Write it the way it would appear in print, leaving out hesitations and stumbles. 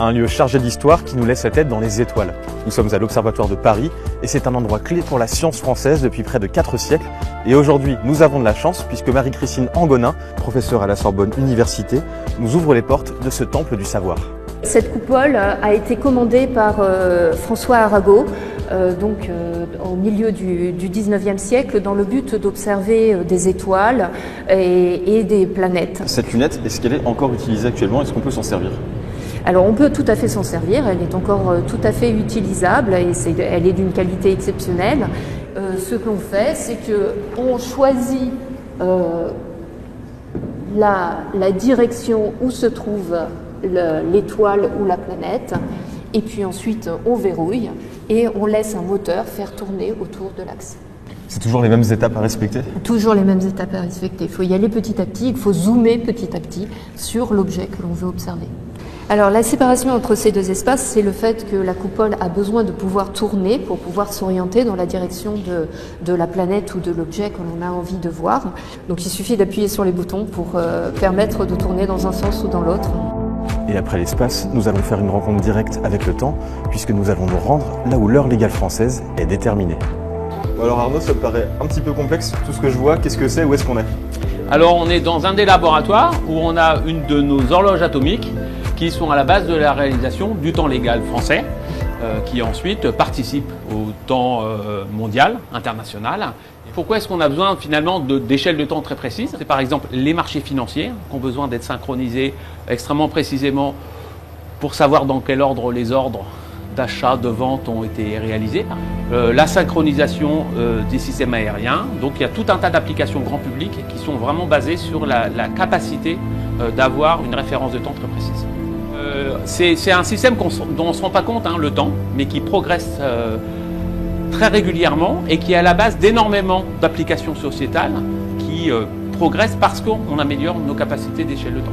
un lieu chargé d'histoire qui nous laisse la tête dans les étoiles. Nous sommes à l'Observatoire de Paris et c'est un endroit clé pour la science française depuis près de 4 siècles. Et aujourd'hui, nous avons de la chance puisque Marie-Christine Angonin, professeure à la Sorbonne Université, nous ouvre les portes de ce temple du savoir. Cette coupole a été commandée par François Arago, au milieu du 19e siècle, dans le but d'observer des étoiles et des planètes. Cette lunette, est-ce qu'elle est encore utilisée actuellement? Est-ce qu'on peut s'en servir? Alors on peut tout à fait s'en servir, elle est encore tout à fait utilisable et elle est d'une qualité exceptionnelle. Ce que l'on fait, c'est qu'on choisit la direction où se trouve l'étoile ou la planète, et puis ensuite on verrouille et on laisse un moteur faire tourner autour de l'axe. C'est toujours les mêmes étapes à respecter? Toujours les mêmes étapes à respecter. Il faut y aller petit à petit, il faut zoomer petit à petit sur l'objet que l'on veut observer. Alors la séparation entre ces deux espaces, c'est le fait que la coupole a besoin de pouvoir tourner pour pouvoir s'orienter dans la direction de la planète ou de l'objet que l'on a envie de voir. Donc il suffit d'appuyer sur les boutons pour permettre de tourner dans un sens ou dans l'autre. Et après l'espace, nous allons faire une rencontre directe avec le temps, puisque nous allons nous rendre là où l'heure légale française est déterminée. Alors Arnaud, ça me paraît un petit peu complexe, tout ce que je vois, qu'est-ce que c'est, où est-ce qu'on est? Alors on est dans un des laboratoires où on a une de nos horloges atomiques qui sont à la base de la réalisation du temps légal français, qui ensuite participe au temps mondial, international. Pourquoi est-ce qu'on a besoin finalement d'échelles de temps très précises? C'est par exemple les marchés financiers qui ont besoin d'être synchronisés extrêmement précisément pour savoir dans quel ordre les ordres d'achat, de vente ont été réalisés. La synchronisation des systèmes aériens. Donc il y a tout un tas d'applications grand public qui sont vraiment basées sur la capacité d'avoir une référence de temps très précise. C'est un système dont on ne se rend pas compte, le temps, mais qui progresse très régulièrement et qui est à la base d'énormément d'applications sociétales qui progressent parce qu'on améliore nos capacités d'échelle de temps.